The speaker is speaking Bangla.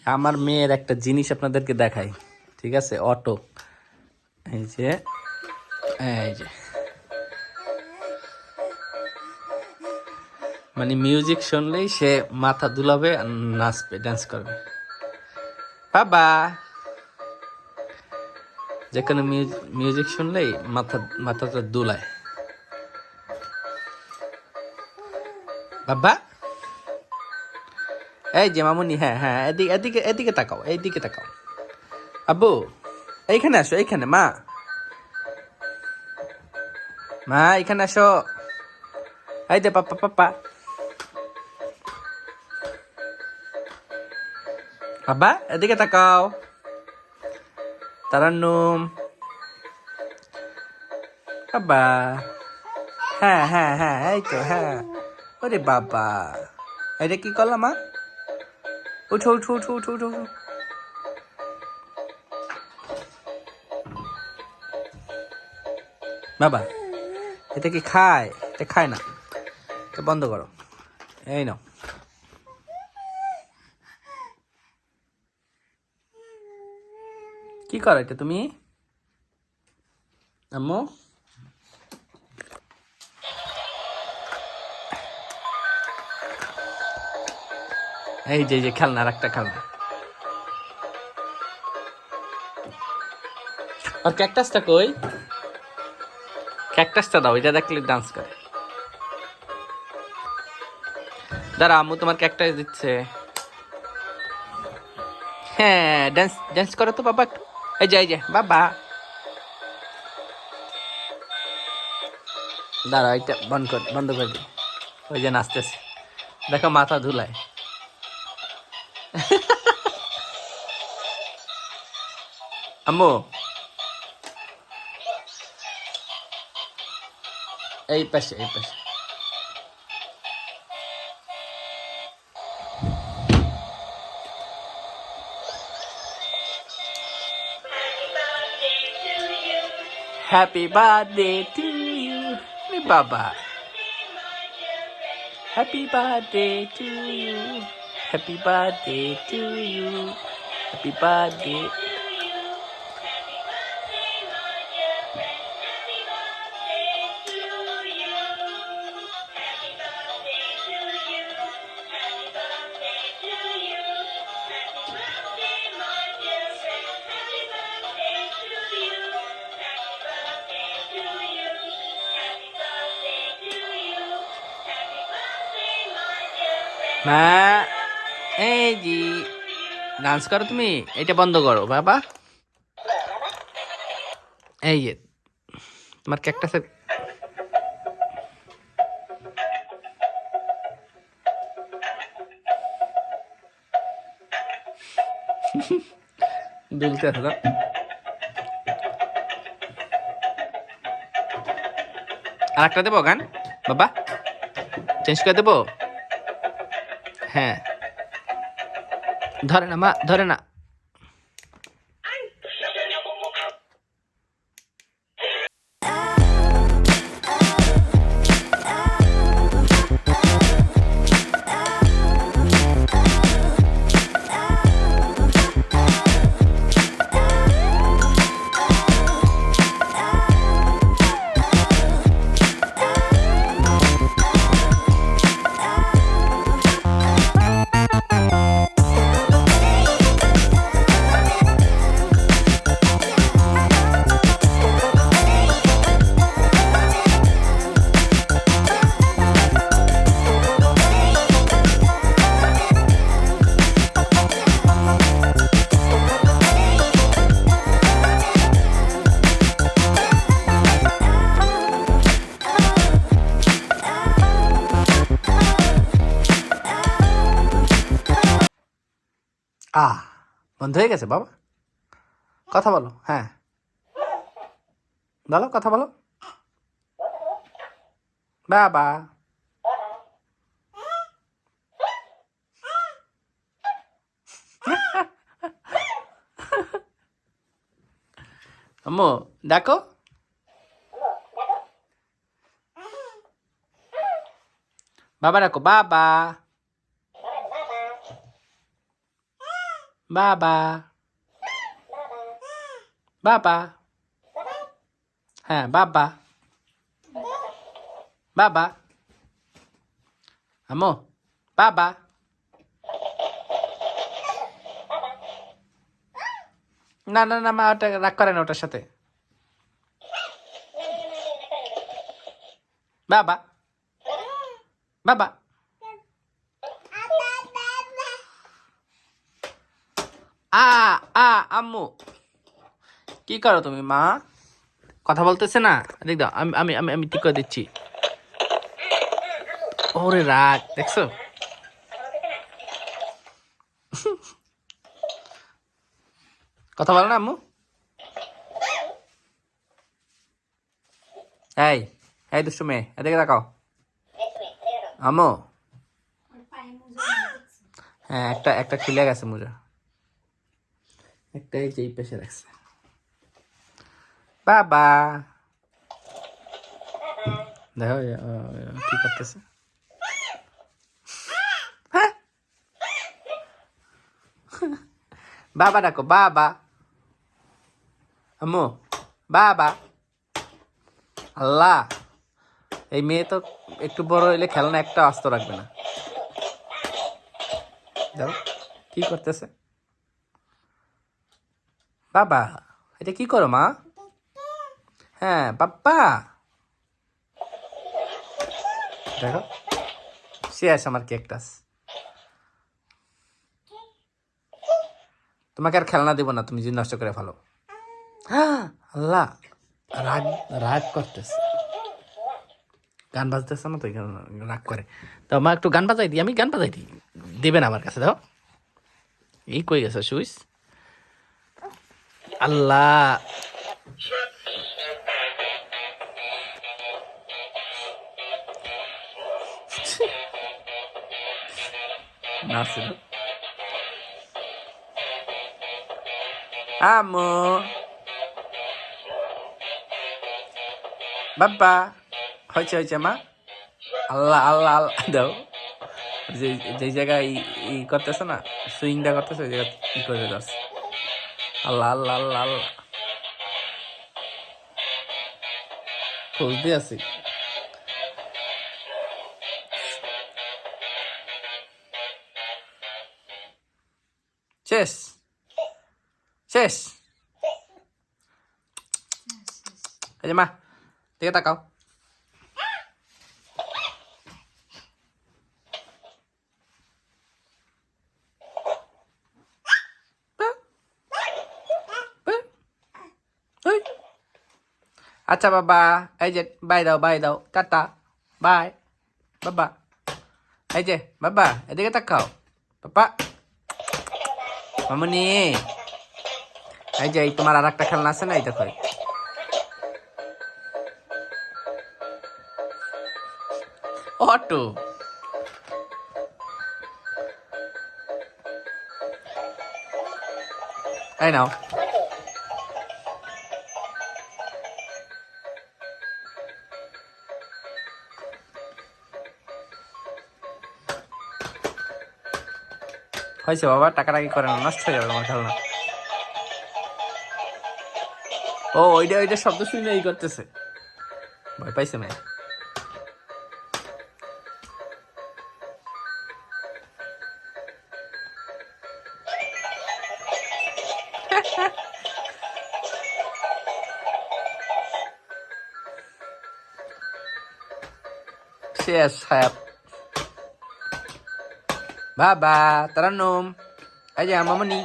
আমার মেয়ের একটা জিনিস আপনাদেরকে দেখাই, ঠিক আছে? অটো, এই যে, এই যে, মানে মিউজিক শুনলেই সে মাথা দুলাবে আর নাচবে, ডান্স করবে। বাবা, যে কোনো মিউজিক শুনলেই মাথাটা দুলায়। বাবা, এই যে মামুনি, হ্যাঁ হ্যাঁ, এদিকে এদিকে এদিকে তাকাও, এইদিকে তাকাও। আব্বু, এইখানে আসো, এইখানে মা, মা এখানে আসো। এই দে পাপা, পাপা। বাবা, এদিকে তাকাও। তারান্নুম, বাবা, হ্যাঁ হ্যাঁ হ্যাঁ, এই তো, হ্যাঁ। ওরে বাবা, এটা কি করলাম মা? উঠো উঠো উঠো উঠো উঠো উঠো। বাবা, এটা কি খায়? এটা খায় না, এটা বন্ধ করো। এই নাও। কি করো এটা তুমি, আম্মু? এই যে যে খেলনা, আর একটা খেলনা। আর ক্যাকটাসটা কই? ক্যাকটাসটা দাও, এটা দেখলে ডান্স করে। দাঁড়া, আম্মু তোমার ক্যাকটাস দিচ্ছে। হ্যাঁ, ডান্স ডান্স করো তো বাবা একটু। এই যে বাবা, দাঁড়া, এটা বন্ধ করে দিই। ওই যে নাচতেছে, দেখো মাথা ধুলায়। আম্মু, এই পাশে, এই পাশে। হ্যাপি বার্থডে টু ইউ, বাবা। Happy birthday to you, happy birthday to you, happy birthday. মা, এই জি, ডান্স করো তুমি, এটা বন্ধ করো বাবা। এই যে তোমার ক্যাকটাসের। দুলতে আছে তো। আর একটা দেবো গান বাবা, চেঞ্জ করে দেবো। হ্যাঁ, ধরে না মা, ধরে না। বন্ধ হয়ে গেছে বাবা, কথা বলো। হ্যাঁ, বলো, কথা বলো বাবা। আম্মু ডাকো, বাবা ডাকো, বাবা। বাবা বাবা হ্যাঁ বাবা বাবা আম্মু বাবা না না না মা ওটা রাগ করে না ওটার সাথে বাবা বাবা আ আ আম্মু কি করো তুমি মা কথা বলতেছে না দেখ দাও আমি আমি আমি আমি ঠিক করে দিচ্ছি ওরে রাগ দেখছো কথা বলো না আম্মু এই এই দুষ্টু মেয়ে এদিকে তাকাও আম্মু হ্যাঁ একটা একটা খুলে গেছে মোজা একটা এই যে এই পেশে রাখছে বাবা দেখো কি করতেছে হ্যাঁ বাবা ডাকো বাবা আম্মু বাবা আল্লাহ এই মেয়ে তো একটু বড় হইলে খেলনা একটা আস্ত রাখবে না দেখো কি করতেছে বাবা এটা কি করো মা হ্যাঁ বাবা দেখো সে আছে আমার কেকটাস তোমাকে আর খেলনা দেবো না তুমি যদি নষ্ট করে ফেলো আল্লাহ রাগ রাগ করতেছে গান বাজতেছে না তো রাগ করে তো মা একটু গান বাজাই দিই আমি গান বাজাই দিই দেবে না আমার কাছে দাও এই কই গেছে সুইস আল্লাহ নাচে আম্মু বাবা হয়েছে হয়েছে মা আল্লাহ আল্লাহ আল্লাহ দাও যে যেই জায়গায় ই করতেছে না সুইংটা করতেছে ওই জায়গায় ই করে যাচ্ছে আল্লাহ আল্লাহ আল্লাহ আল্লাহ খুঁজতে আছি শেষ শেষ এই যে মা দিকে তাকাও আচ্ছা বাবা এই যে বাই দাও টাটা বাই বাবা এই যে বাবা এদিকে তাকাও বাবা মামুনি এই যে তোমার আর একটা খেলনা আছে না এই দেখো অটো এই নাও হয়েছে বাবা টাকাটাকি করে না নষ্ট হয়ে যাবে আমার খেলনা ও ওইটা ওইটা শব্দ শুনে এই করতেছে ভয় পাইছে মেয়ে শেষ সাহেব বাবা তারান্নুম এই যে মামনি